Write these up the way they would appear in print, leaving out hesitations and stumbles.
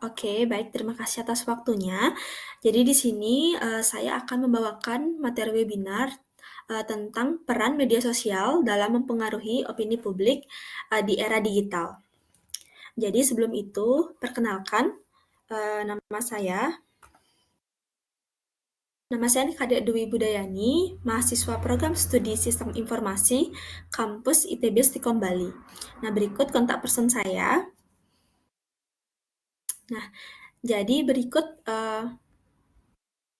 Oke, baik, terima kasih atas waktunya. Jadi di sini, saya akan membawakan materi webinar, tentang peran media sosial dalam mempengaruhi opini publik, di era digital. Jadi sebelum itu, perkenalkan, nama saya. Nama saya Kade Dwi Budayani, mahasiswa program studi Sistem Informasi, kampus ITB Stikom Bali. Nah, berikut kontak person saya. Nah, jadi berikut,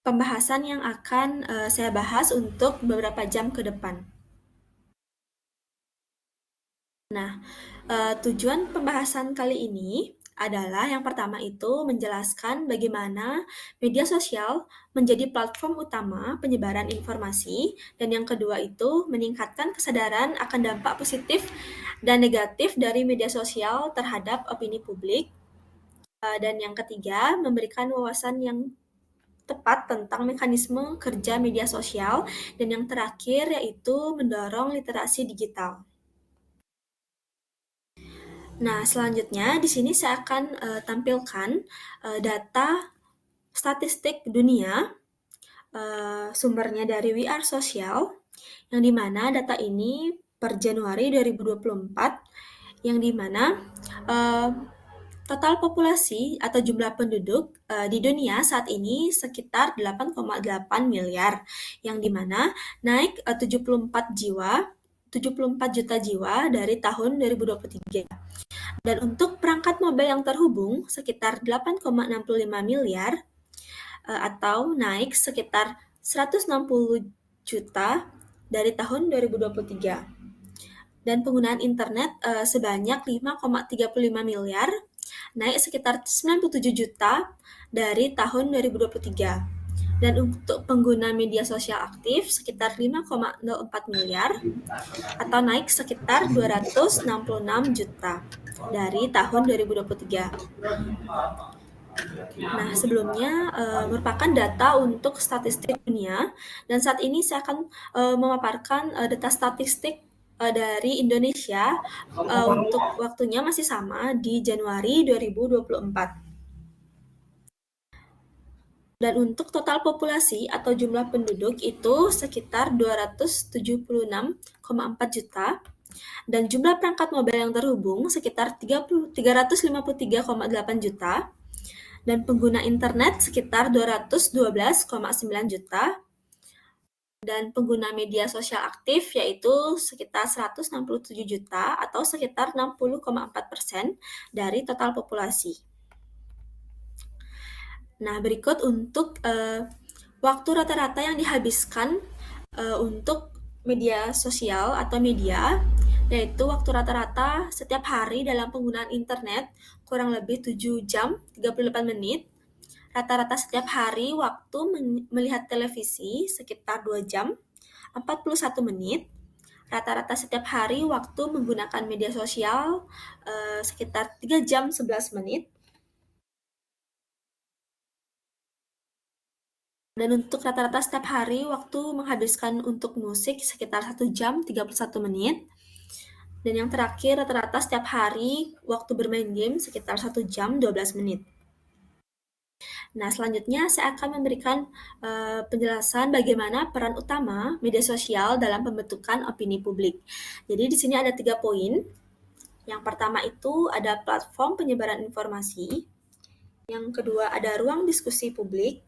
pembahasan yang akan saya bahas untuk beberapa jam ke depan. Nah, tujuan pembahasan kali ini adalah yang pertama itu menjelaskan bagaimana media sosial menjadi platform utama penyebaran informasi, dan yang kedua itu meningkatkan kesadaran akan dampak positif dan negatif dari media sosial terhadap opini publik, dan yang ketiga memberikan wawasan yang tepat tentang mekanisme kerja media sosial, dan yang terakhir yaitu mendorong literasi digital. Nah, selanjutnya di sini saya akan tampilkan data statistik dunia, sumbernya dari We Are Social, yang di mana data ini per Januari 2024, yang di mana eh, total populasi atau jumlah penduduk di dunia saat ini sekitar 8,8 miliar, yang di mana naik 74 juta jiwa dari tahun 2023. Dan untuk perangkat mobile yang terhubung sekitar 8,65 miliar, atau naik sekitar 160 juta dari tahun 2023. Dan penggunaan internet sebanyak 5,35 miliar, naik sekitar 97 juta dari tahun 2023. Dan untuk pengguna media sosial aktif sekitar 5,04 miliar, atau naik sekitar 266 juta dari tahun 2023. Nah, sebelumnya merupakan data untuk statistik dunia, dan saat ini saya akan memaparkan data statistik dari Indonesia untuk waktunya masih sama di Januari 2024. Dan untuk total populasi atau jumlah penduduk itu sekitar 276,4 juta, dan jumlah perangkat mobile yang terhubung sekitar 353,8 juta, dan pengguna internet sekitar 212,9 juta, dan pengguna media sosial aktif yaitu sekitar 167 juta atau sekitar 60,4% dari total populasi. Nah, berikut untuk waktu rata-rata yang dihabiskan untuk media sosial atau media, yaitu waktu rata-rata setiap hari dalam penggunaan internet kurang lebih 7 jam 38 menit. Rata-rata setiap hari waktu melihat televisi sekitar 2 jam 41 menit. Rata-rata setiap hari waktu menggunakan media sosial sekitar 3 jam 11 menit. Dan untuk rata-rata setiap hari waktu menghabiskan untuk musik sekitar 1 jam 31 menit. Dan yang terakhir rata-rata setiap hari waktu bermain game sekitar 1 jam 12 menit. Nah, selanjutnya saya akan memberikan penjelasan bagaimana peran utama media sosial dalam pembentukan opini publik. Jadi di sini ada 3 poin. Yang pertama itu ada platform penyebaran informasi. Yang kedua ada ruang diskusi publik.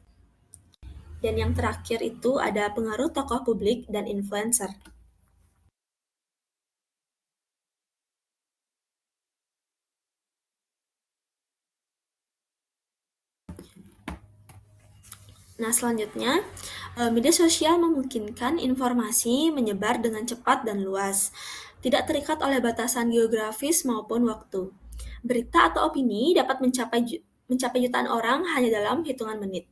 Dan yang terakhir itu ada pengaruh tokoh publik dan influencer. Nah, selanjutnya, media sosial memungkinkan informasi menyebar dengan cepat dan luas, tidak terikat oleh batasan geografis maupun waktu. Berita atau opini dapat mencapai jutaan orang hanya dalam hitungan menit.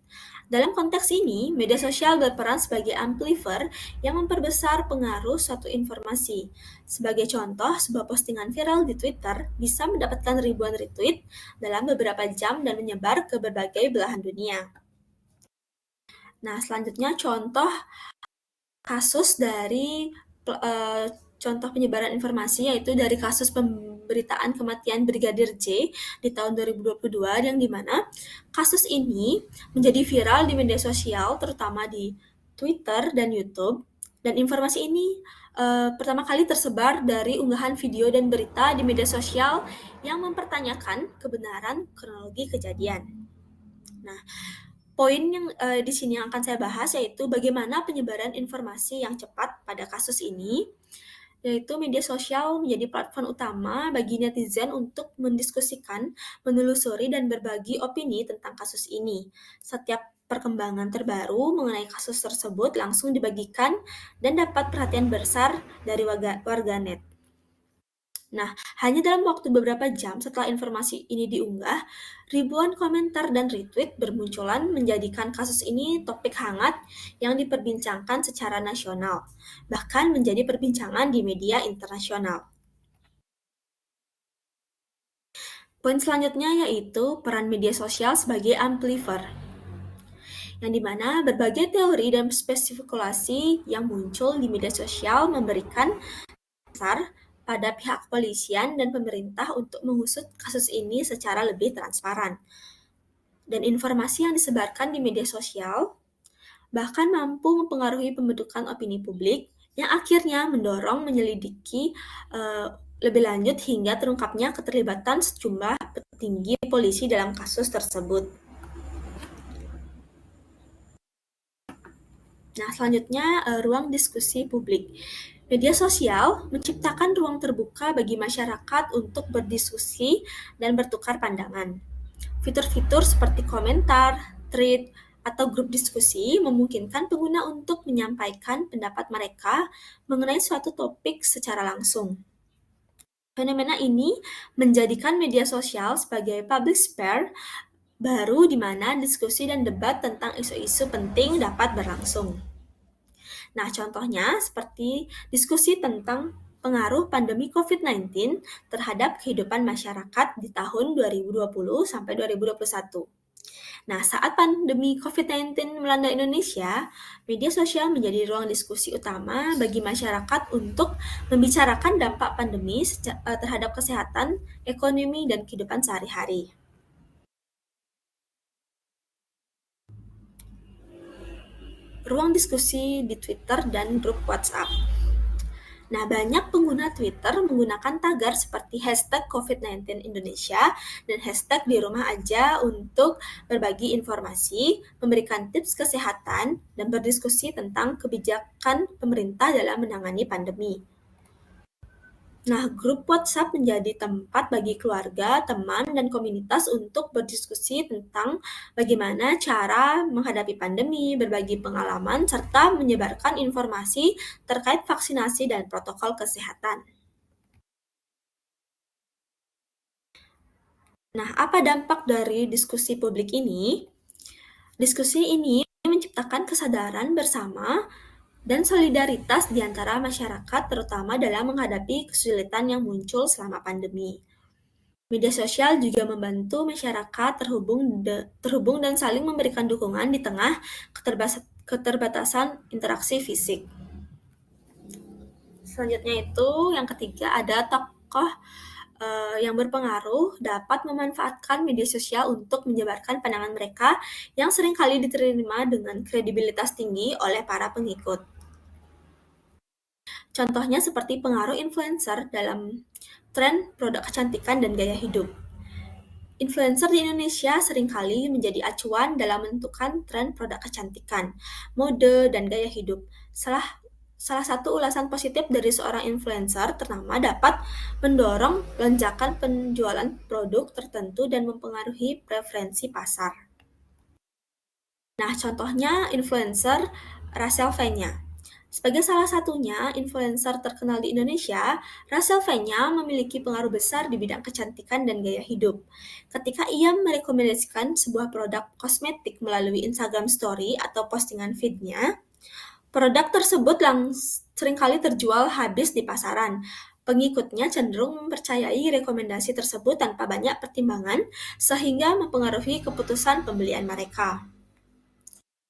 Dalam konteks ini, media sosial berperan sebagai amplifier yang memperbesar pengaruh suatu informasi. Sebagai contoh, sebuah postingan viral di Twitter bisa mendapatkan ribuan retweet dalam beberapa jam dan menyebar ke berbagai belahan dunia. Nah, selanjutnya contoh kasus dari contoh penyebaran informasi yaitu dari kasus pemberitaan kematian Brigadir J di tahun 2022, yang dimana kasus ini menjadi viral di media sosial, terutama di Twitter dan YouTube. Dan informasi ini pertama kali tersebar dari unggahan video dan berita di media sosial yang mempertanyakan kebenaran kronologi kejadian. Nah, poin yang di sini yang akan saya bahas yaitu bagaimana penyebaran informasi yang cepat pada kasus ini, yaitu media sosial menjadi platform utama bagi netizen untuk mendiskusikan, menelusuri, dan berbagi opini tentang kasus ini. Setiap perkembangan terbaru mengenai kasus tersebut langsung dibagikan dan dapat perhatian besar dari warganet. Nah, hanya dalam waktu beberapa jam setelah informasi ini diunggah, ribuan komentar dan retweet bermunculan menjadikan kasus ini topik hangat yang diperbincangkan secara nasional, bahkan menjadi perbincangan di media internasional. Poin selanjutnya yaitu peran media sosial sebagai amplifier, yang dimana berbagai teori dan spekulasi yang muncul di media sosial memberikan dasar pada pihak kepolisian dan pemerintah untuk mengusut kasus ini secara lebih transparan. Dan informasi yang disebarkan di media sosial bahkan mampu mempengaruhi pembentukan opini publik yang akhirnya mendorong menyelidiki lebih lanjut hingga terungkapnya keterlibatan sejumlah petinggi polisi dalam kasus tersebut. Nah, selanjutnya ruang diskusi publik. Media sosial menciptakan ruang terbuka bagi masyarakat untuk berdiskusi dan bertukar pandangan. Fitur-fitur seperti komentar, thread, atau grup diskusi memungkinkan pengguna untuk menyampaikan pendapat mereka mengenai suatu topik secara langsung. Fenomena ini menjadikan media sosial sebagai public sphere baru di mana diskusi dan debat tentang isu-isu penting dapat berlangsung. Nah, contohnya seperti diskusi tentang pengaruh pandemi COVID-19 terhadap kehidupan masyarakat di tahun 2020 sampai 2021. Nah, saat pandemi COVID-19 melanda Indonesia, media sosial menjadi ruang diskusi utama bagi masyarakat untuk membicarakan dampak pandemi terhadap kesehatan, ekonomi, dan kehidupan sehari-hari. Ruang diskusi di Twitter dan grup WhatsApp. Nah, banyak pengguna Twitter menggunakan tagar seperti hashtag COVID-19 Indonesia dan hashtag di rumah aja untuk berbagi informasi, memberikan tips kesehatan, dan berdiskusi tentang kebijakan pemerintah dalam menangani pandemi. Nah, grup WhatsApp menjadi tempat bagi keluarga, teman, dan komunitas untuk berdiskusi tentang bagaimana cara menghadapi pandemi, berbagi pengalaman, serta menyebarkan informasi terkait vaksinasi dan protokol kesehatan. Nah, apa dampak dari diskusi publik ini? Diskusi ini menciptakan kesadaran bersama dan solidaritas di antara masyarakat, terutama dalam menghadapi kesulitan yang muncul selama pandemi. Media sosial juga membantu masyarakat terhubung dan saling memberikan dukungan di tengah keterbatasan interaksi fisik. Selanjutnya itu, yang ketiga ada tokoh yang berpengaruh dapat memanfaatkan media sosial untuk menyebarkan pandangan mereka yang seringkali diterima dengan kredibilitas tinggi oleh para pengikut. Contohnya seperti pengaruh influencer dalam tren produk kecantikan dan gaya hidup. Influencer di Indonesia seringkali menjadi acuan dalam menentukan tren produk kecantikan, mode, dan gaya hidup. Salah satu ulasan positif dari seorang influencer ternama dapat mendorong lonjakan penjualan produk tertentu dan mempengaruhi preferensi pasar. Nah, contohnya influencer Rachel Fenya. Sebagai salah satunya influencer terkenal di Indonesia, Rachel Fenya memiliki pengaruh besar di bidang kecantikan dan gaya hidup. Ketika ia merekomendasikan sebuah produk kosmetik melalui Instagram Story atau postingan feed-nya, produk tersebut seringkali terjual habis di pasaran. Pengikutnya cenderung mempercayai rekomendasi tersebut tanpa banyak pertimbangan, sehingga mempengaruhi keputusan pembelian mereka.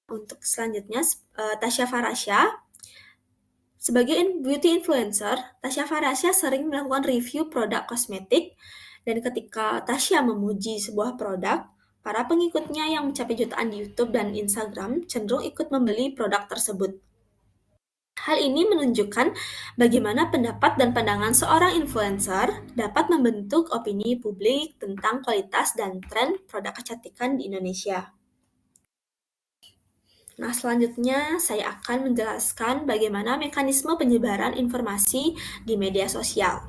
Untuk selanjutnya, Tasya Farasya. Sebagai beauty influencer, Tasya Farasya sering melakukan review produk kosmetik, dan ketika Tasya memuji sebuah produk, para pengikutnya yang mencapai jutaan di YouTube dan Instagram cenderung ikut membeli produk tersebut. Hal ini menunjukkan bagaimana pendapat dan pandangan seorang influencer dapat membentuk opini publik tentang kualitas dan tren produk kecantikan di Indonesia. Nah, selanjutnya saya akan menjelaskan bagaimana mekanisme penyebaran informasi di media sosial.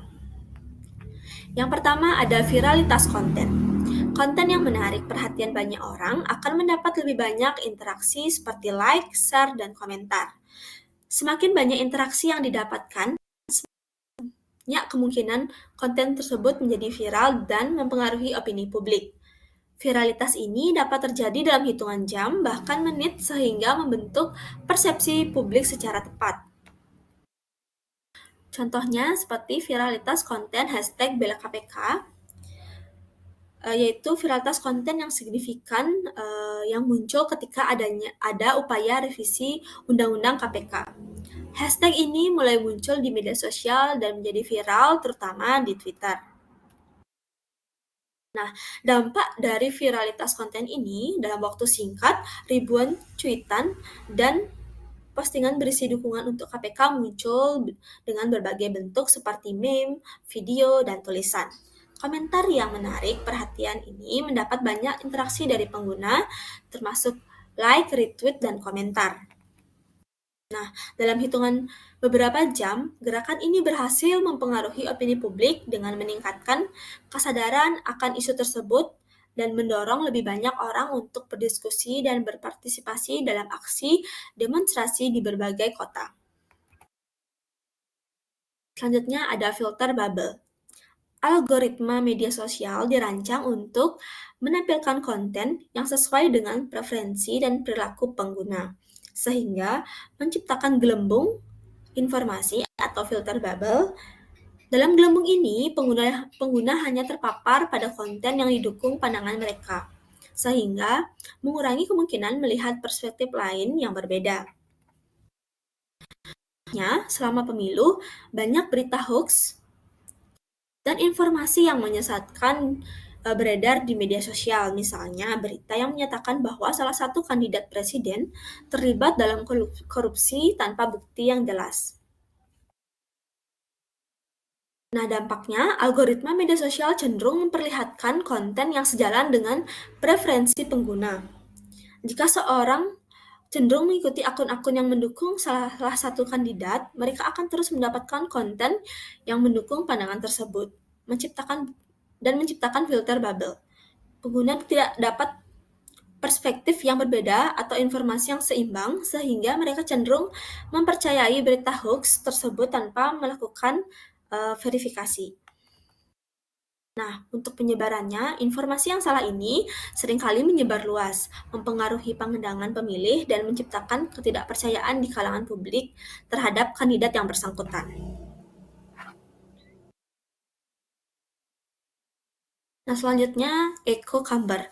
Yang pertama ada viralitas konten. Konten yang menarik perhatian banyak orang akan mendapat lebih banyak interaksi seperti like, share, dan komentar. Semakin banyak interaksi yang didapatkan, banyak kemungkinan konten tersebut menjadi viral dan mempengaruhi opini publik. Viralitas ini dapat terjadi dalam hitungan jam, bahkan menit, sehingga membentuk persepsi publik secara tepat. Contohnya seperti viralitas konten hashtag bela KPK, yaitu viralitas konten yang signifikan yang muncul ketika ada upaya revisi Undang-Undang KPK. Hashtag ini mulai muncul di media sosial dan menjadi viral, terutama di Twitter. Nah, dampak dari viralitas konten ini dalam waktu singkat, ribuan cuitan dan postingan berisi dukungan untuk KPK muncul dengan berbagai bentuk seperti meme, video, dan tulisan. Komentar yang menarik perhatian ini mendapat banyak interaksi dari pengguna, termasuk like, retweet, dan komentar. Nah, dalam hitungan beberapa jam, gerakan ini berhasil mempengaruhi opini publik dengan meningkatkan kesadaran akan isu tersebut dan mendorong lebih banyak orang untuk berdiskusi dan berpartisipasi dalam aksi demonstrasi di berbagai kota. Selanjutnya ada filter bubble. Algoritma media sosial dirancang untuk menampilkan konten yang sesuai dengan preferensi dan perilaku pengguna, sehingga menciptakan gelembung informasi atau filter bubble. Dalam gelembung ini, pengguna hanya terpapar pada konten yang didukung pandangan mereka, sehingga mengurangi kemungkinan melihat perspektif lain yang berbeda. Selama pemilu, banyak berita hoax dan informasi yang menyesatkan beredar di media sosial. Misalnya, berita yang menyatakan bahwa salah satu kandidat presiden terlibat dalam korupsi tanpa bukti yang jelas. Nah, dampaknya, algoritma media sosial cenderung memperlihatkan konten yang sejalan dengan preferensi pengguna. Jika seorang cenderung mengikuti akun-akun yang mendukung salah satu kandidat, mereka akan terus mendapatkan konten yang mendukung pandangan tersebut, menciptakan filter bubble. Pengguna tidak dapat perspektif yang berbeda atau informasi yang seimbang, sehingga mereka cenderung mempercayai berita hoax tersebut tanpa melakukan verifikasi. Nah, untuk penyebarannya, informasi yang salah ini seringkali menyebar luas, mempengaruhi pandangan pemilih, dan menciptakan ketidakpercayaan di kalangan publik terhadap kandidat yang bersangkutan. Nah, selanjutnya, echo chamber.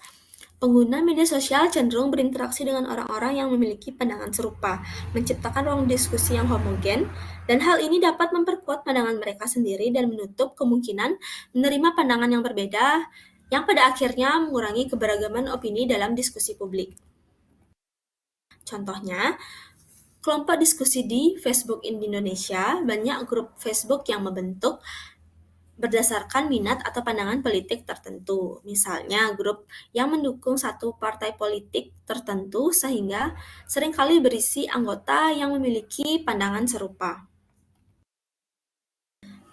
Pengguna media sosial cenderung berinteraksi dengan orang-orang yang memiliki pandangan serupa, menciptakan ruang diskusi yang homogen, dan hal ini dapat memperkuat pandangan mereka sendiri dan menutup kemungkinan menerima pandangan yang berbeda, yang pada akhirnya mengurangi keberagaman opini dalam diskusi publik. Contohnya, kelompok diskusi di Facebook Indonesia, banyak grup Facebook yang membentuk berdasarkan minat atau pandangan politik tertentu. Misalnya, grup yang mendukung satu partai politik tertentu sehingga seringkali berisi anggota yang memiliki pandangan serupa.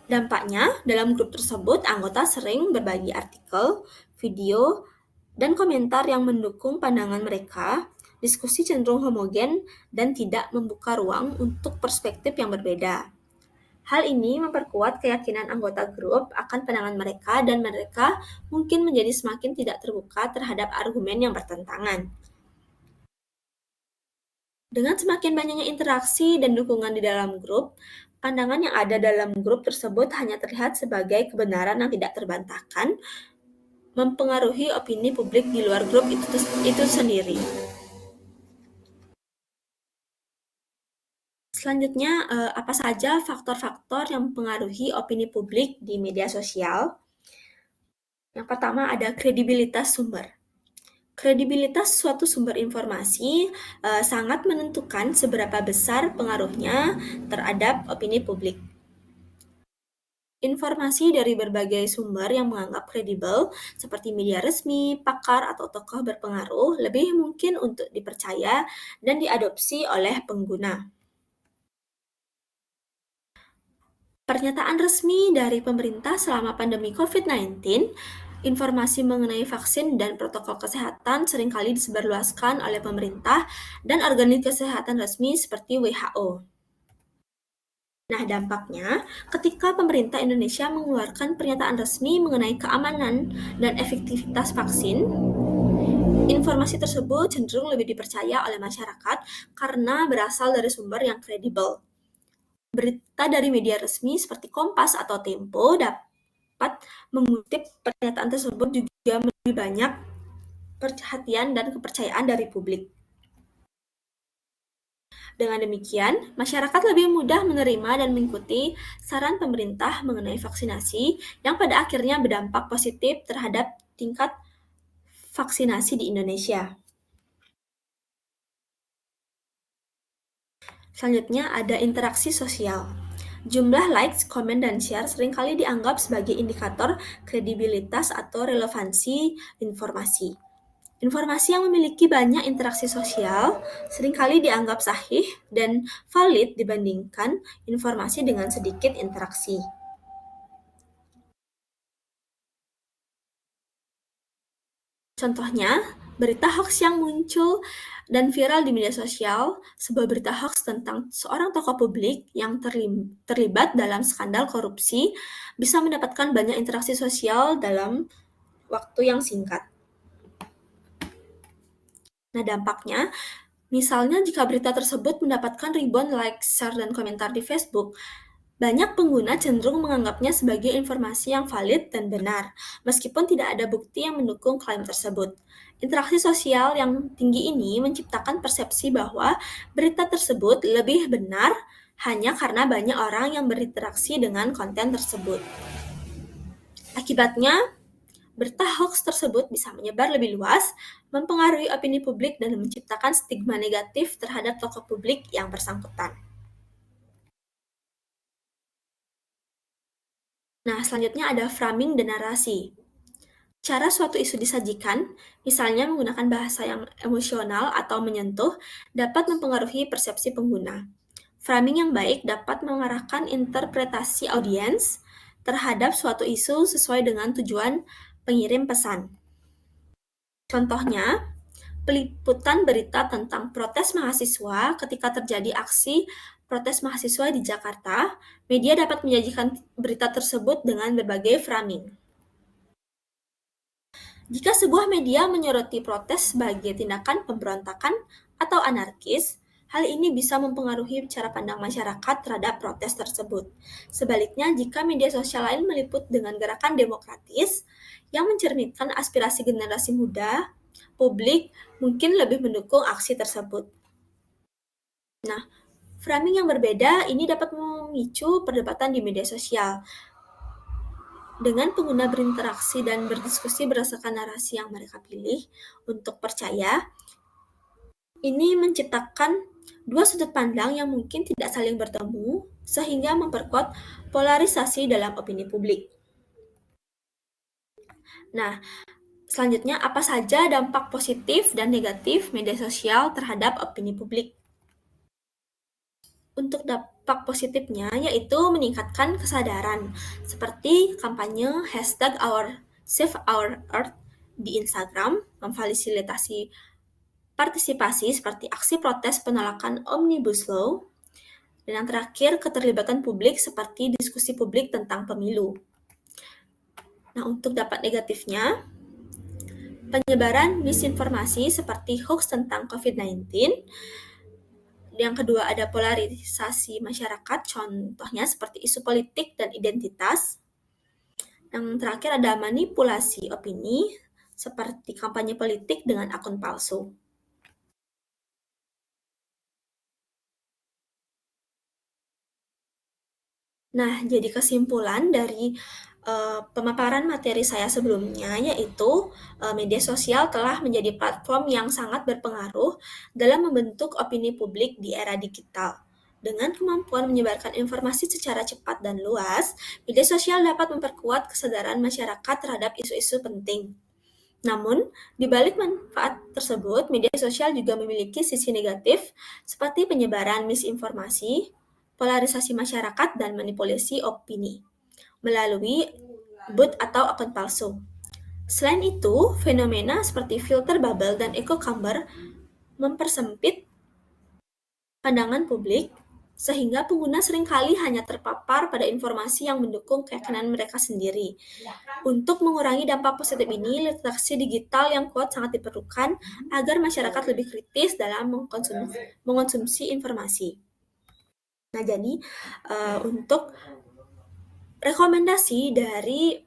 Dampaknya, dalam grup tersebut, anggota sering berbagi artikel, video, dan komentar yang mendukung pandangan mereka. Diskusi cenderung homogen dan tidak membuka ruang untuk perspektif yang berbeda. Hal ini memperkuat keyakinan anggota grup akan pandangan mereka, dan mereka mungkin menjadi semakin tidak terbuka terhadap argumen yang bertentangan. Dengan semakin banyaknya interaksi dan dukungan di dalam grup, pandangan yang ada dalam grup tersebut hanya terlihat sebagai kebenaran yang tidak terbantahkan, mempengaruhi opini publik di luar grup itu sendiri. Selanjutnya, apa saja faktor-faktor yang mempengaruhi opini publik di media sosial? Yang pertama ada kredibilitas sumber. Kredibilitas suatu sumber informasi sangat menentukan seberapa besar pengaruhnya terhadap opini publik. Informasi dari berbagai sumber yang menganggap kredibel, seperti media resmi, pakar, atau tokoh berpengaruh, lebih mungkin untuk dipercaya dan diadopsi oleh pengguna. Pernyataan resmi dari pemerintah selama pandemi COVID-19, informasi mengenai vaksin dan protokol kesehatan seringkali disebarluaskan oleh pemerintah dan organisasi kesehatan resmi seperti WHO. Nah, dampaknya, ketika pemerintah Indonesia mengeluarkan pernyataan resmi mengenai keamanan dan efektivitas vaksin, informasi tersebut cenderung lebih dipercaya oleh masyarakat karena berasal dari sumber yang kredibel. Berita dari media resmi seperti Kompas atau Tempo dapat mengutip pernyataan tersebut juga lebih banyak perhatian dan kepercayaan dari publik. Dengan demikian, masyarakat lebih mudah menerima dan mengikuti saran pemerintah mengenai vaksinasi yang pada akhirnya berdampak positif terhadap tingkat vaksinasi di Indonesia. Selanjutnya ada interaksi sosial. Jumlah likes, komen, dan share seringkali dianggap sebagai indikator kredibilitas atau relevansi informasi. Informasi yang memiliki banyak interaksi sosial seringkali dianggap sahih dan valid dibandingkan informasi dengan sedikit interaksi. Contohnya, berita hoax yang muncul dan viral di media sosial, sebuah berita hoax tentang seorang tokoh publik yang terlibat dalam skandal korupsi bisa mendapatkan banyak interaksi sosial dalam waktu yang singkat. Nah, dampaknya, misalnya jika berita tersebut mendapatkan ribuan like, share, dan komentar di Facebook, banyak pengguna cenderung menganggapnya sebagai informasi yang valid dan benar, meskipun tidak ada bukti yang mendukung klaim tersebut. Interaksi sosial yang tinggi ini menciptakan persepsi bahwa berita tersebut lebih benar hanya karena banyak orang yang berinteraksi dengan konten tersebut. Akibatnya, berita hoax tersebut bisa menyebar lebih luas, mempengaruhi opini publik, dan menciptakan stigma negatif terhadap tokoh publik yang bersangkutan. Nah, selanjutnya ada framing dan narasi. Cara suatu isu disajikan, misalnya menggunakan bahasa yang emosional atau menyentuh, dapat mempengaruhi persepsi pengguna. Framing yang baik dapat mengarahkan interpretasi audiens terhadap suatu isu sesuai dengan tujuan pengirim pesan. Contohnya, peliputan berita tentang protes mahasiswa ketika terjadi aksi protes mahasiswa di Jakarta, media dapat menyajikan berita tersebut dengan berbagai framing. Jika sebuah media menyoroti protes sebagai tindakan pemberontakan atau anarkis, hal ini bisa mempengaruhi cara pandang masyarakat terhadap protes tersebut. Sebaliknya, jika media sosial lain meliput dengan gerakan demokratis yang mencerminkan aspirasi generasi muda, publik mungkin lebih mendukung aksi tersebut. Nah, framing yang berbeda ini dapat memicu perdebatan di media sosial. Dengan pengguna berinteraksi dan berdiskusi berdasarkan narasi yang mereka pilih untuk percaya, ini menciptakan dua sudut pandang yang mungkin tidak saling bertemu, sehingga memperkuat polarisasi dalam opini publik. Nah, selanjutnya apa saja dampak positif dan negatif media sosial terhadap opini publik? Untuk dampak positifnya yaitu meningkatkan kesadaran, seperti kampanye #SaveOurEarth di Instagram, memfasilitasi partisipasi seperti aksi protes penolakan Omnibus Law, dan yang terakhir keterlibatan publik seperti diskusi publik tentang pemilu. Nah, untuk dampak negatifnya, penyebaran misinformasi seperti hoax tentang COVID-19. Yang kedua ada polarisasi masyarakat, contohnya seperti isu politik dan identitas. Yang terakhir ada manipulasi opini, seperti kampanye politik dengan akun palsu. Nah, jadi kesimpulan dari pemaparan materi saya sebelumnya, yaitu media sosial telah menjadi platform yang sangat berpengaruh dalam membentuk opini publik di era digital. Dengan kemampuan menyebarkan informasi secara cepat dan luas, media sosial dapat memperkuat kesadaran masyarakat terhadap isu-isu penting. Namun, di balik manfaat tersebut, media sosial juga memiliki sisi negatif seperti penyebaran misinformasi, polarisasi masyarakat, dan manipulasi opini melalui bot atau akun palsu. Selain itu, fenomena seperti filter bubble dan echo chamber mempersempit pandangan publik, sehingga pengguna seringkali hanya terpapar pada informasi yang mendukung keyakinan mereka sendiri. Untuk mengurangi dampak positif ini, literasi digital yang kuat sangat diperlukan agar masyarakat lebih kritis dalam mengonsumsi informasi. Nah, jadi untuk rekomendasi dari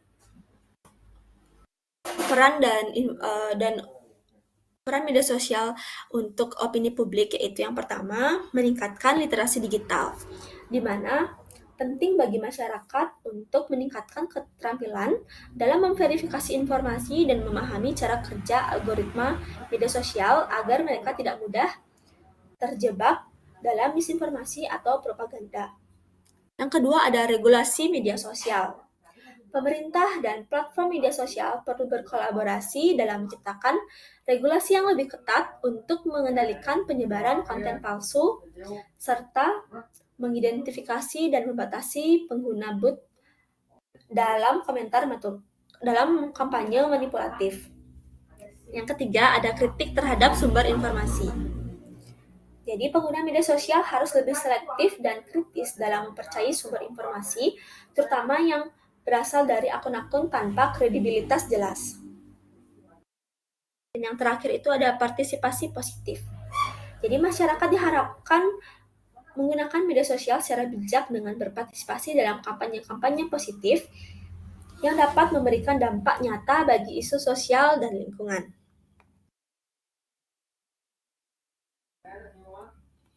peran dan peran media sosial untuk opini publik, yaitu yang pertama, meningkatkan literasi digital, di mana penting bagi masyarakat untuk meningkatkan keterampilan dalam memverifikasi informasi dan memahami cara kerja algoritma media sosial agar mereka tidak mudah terjebak dalam misinformasi atau propaganda. Yang kedua ada regulasi media sosial. Pemerintah dan platform media sosial perlu berkolaborasi dalam menciptakan regulasi yang lebih ketat untuk mengendalikan penyebaran konten palsu, serta mengidentifikasi dan membatasi pengguna bot dalam kampanye manipulatif. Yang ketiga ada kritik terhadap sumber informasi. Jadi pengguna media sosial harus lebih selektif dan kritis dalam mempercayai sumber informasi, terutama yang berasal dari akun-akun tanpa kredibilitas jelas. Dan yang terakhir itu ada partisipasi positif. Jadi masyarakat diharapkan menggunakan media sosial secara bijak dengan berpartisipasi dalam kampanye-kampanye positif yang dapat memberikan dampak nyata bagi isu sosial dan lingkungan.